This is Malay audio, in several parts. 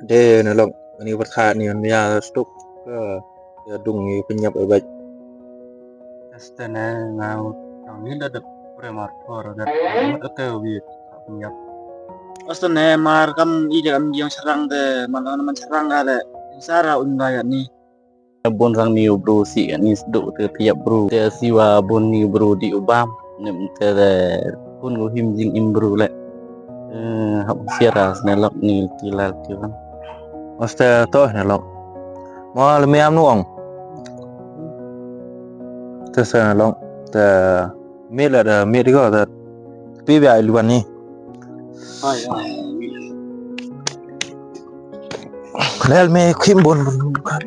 Dia nak ni berkat ni dia stok ke dia dung ni penyap baik. Astana ngau tang ni dah premar for dat mat ke wi penyap. Astana mar kam ide kam yang serang de man serang ale sara ungaya ni. Bon rang ni bro si ni duk te tiap bro te siwa bon ni bro di ubam nem te pun go him jing im bro le hab siaras ne lok ni tilal tiwan Masta toh nak lok. Mau lemiam nuang. Terus nak lok. Te mid ada mid juga te. Tapi biar luan ni. Ai. Lel me khim bon kan.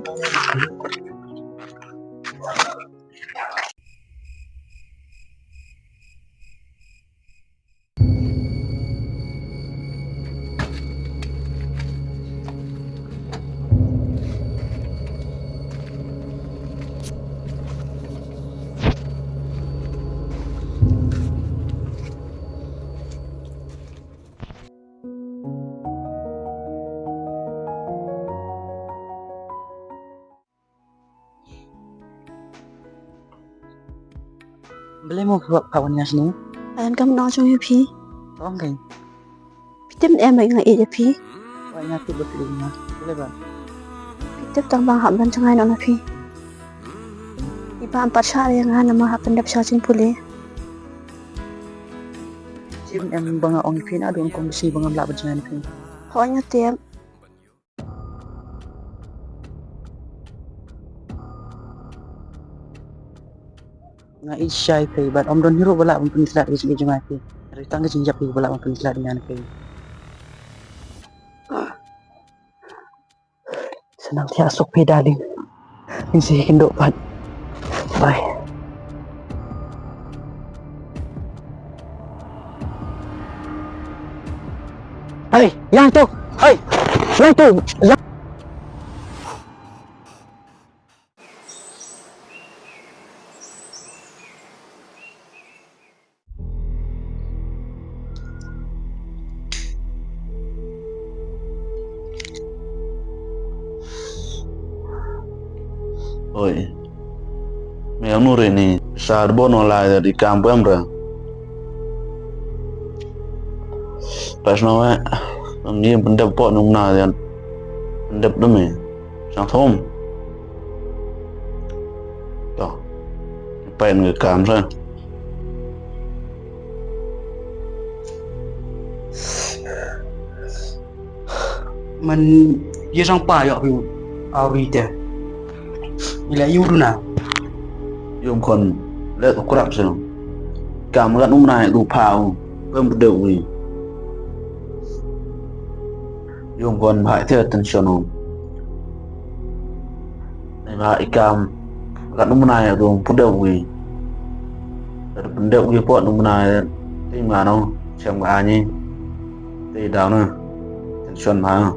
Boleh mau kawan yang sini? Anh cầm nó trong như phí. Tolong kan. Phí tiếp em mấy ngày ít phí. Banyak tu betul ni. Boleh bang. Phí tiếp tăng bằng hạm bên trong hai nó là phí. Iba empat syar yang hanya maha pendap syacin pulih. Sim em bang orang pin ada orang kongsi bang belak berjalan pin. Hanya tiap. Ngai isyai pe bat om don hiro belak pun islat di jemaah pe. Dari tangga jinjap pe belak pun islat dengan pe. Senang tiap sok pe darling. Ini kendok pat. Bye. Hey, yang tu. Hey, yang tu. oi me amure ni sar bon online di campo amra pas no ni pendap po nung na yan pendap demi sang thom to pen người cam ra Man dia sang pa yo pi awi te. Ila yuruna. yom kon le ko krap sen cam ga nung na du phao pem đều ni yom kon bhai the tension on này mà cam ga nung na du đều ni đều ni po nung na thì mà nó xem ga ni thì đào nữa tension mà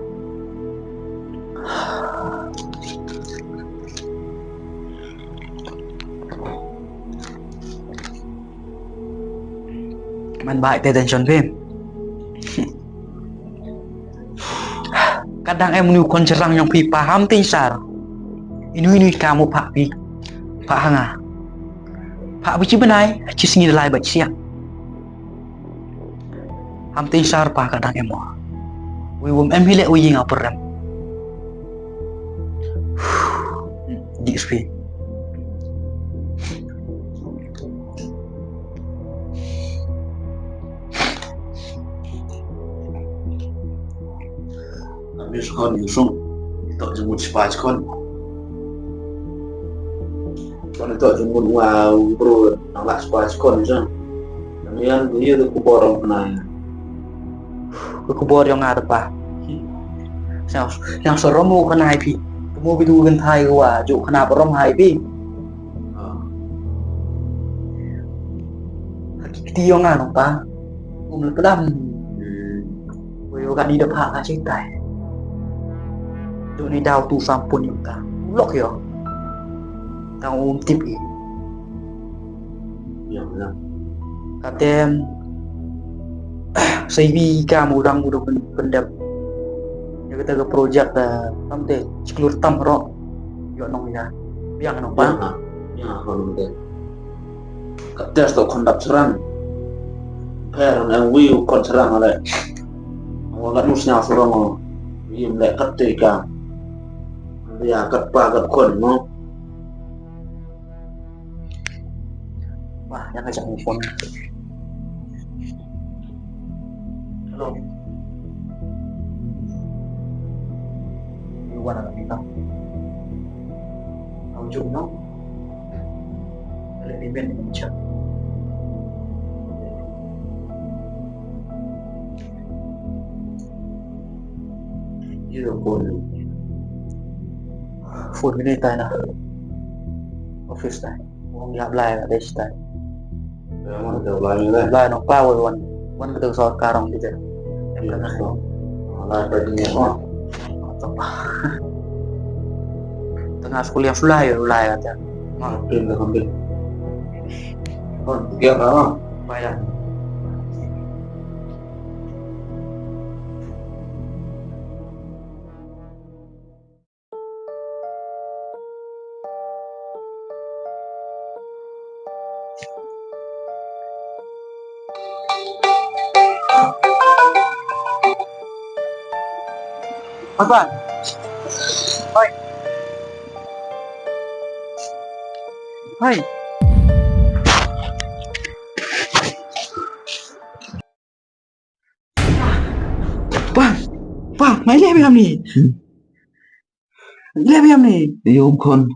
Man baik teh tension pem. Kadang em nu kon cerang yang pi paham tinsar. Ini kamu pak pi. Pak hanga. Pak bici benai, cis ngi lai bac siap. Ham tinsar pa kadang em. Wi wom em hile wi ngau peram. Di spi. Habis kon yusung itu jemut spas kon itu jemut wow bro nang spas kon je kemudian dia tu kubor penanya Kubor yang ada pa. Yang seromu kenai pi. Kamu bidu kan thai wa ju kenapa rom hai pi. Hakiki yang ada pa. Umur pedam. Wei kan di depan ka cintai. Tu ni dau tu sampun yung ta. Lok yo. Tang tip i. ya benar Katem CV kamu dang udah pendap Dia kata ke projek tam teh sekelur tam ro. Yo nong ya. Biang nong pa. Ya kalau betul. Tes tu kondak serang. Per yang wiu kon serang ada. Awak nusnya serang. Wiu lek ketika. Dia kat pa kat kon no. Wah, yang ngajak nelfon. Halo. Iwan anak kita. Tahu juga. Lebih ben Indonesia. Iya pun. Phone cái này tay nào. Office này. Không gặp lại ở đây tay. Memang ada lain lah. Lah nong pa wan. Wan betul soal karong gitu. Em là nó. Là tadinya oh. Apa? Tengah kuliah fly kata. Ambil. Kon, dia apa? Bayar. Apa? Hai. Hai. Bang, mai lihat biam ni. Lihat biam ni. Dia kon.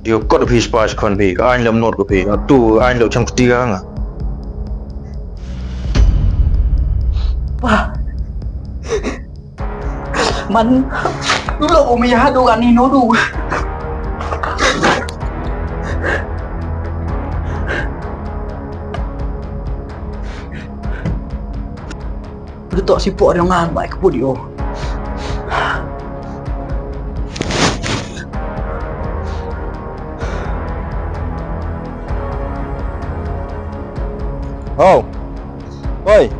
Dia kau dah pergi sepas kon pergi. Kau anh làm nốt của pergi. Tu anh làm trong ketiga ngah. Wah. Man, dulu umiya do kanino do. Betul si pok dengan baik ke dia. Oh. Oi.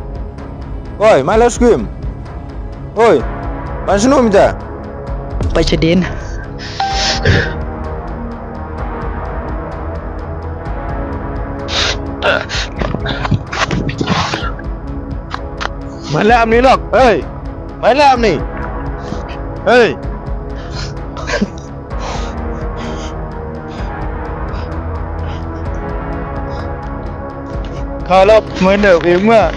Oi, mai let's swim. Oi. Mana sini minta? Pai sedin. Mai làm ni lok. Hey. Mai làm ni. Hey. Kalau mana memang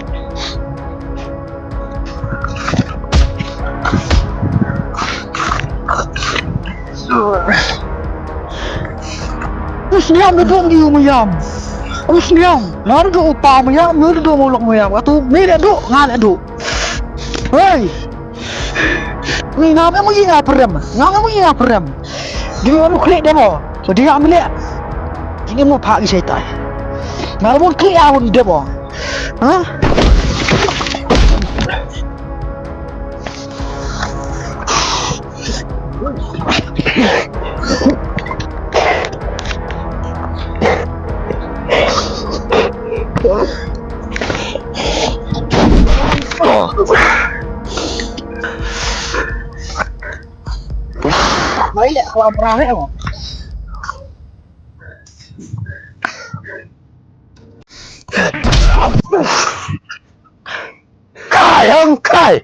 Islam duduk di mayam. Islam, nak duduk upah mayam, nak duduk muluk mayam. Katu ni dah duduk, ngan duduk. Hei, ni ngapain mungkin ngapain? Ngapain mungkin ngapain? Dia orang klik demo, so dia ambil dia. Ini mau pakai syaitan. Ngapain klik awak demo? Hah? Mấy lẹ làm ra hết không? Khai không? Khai!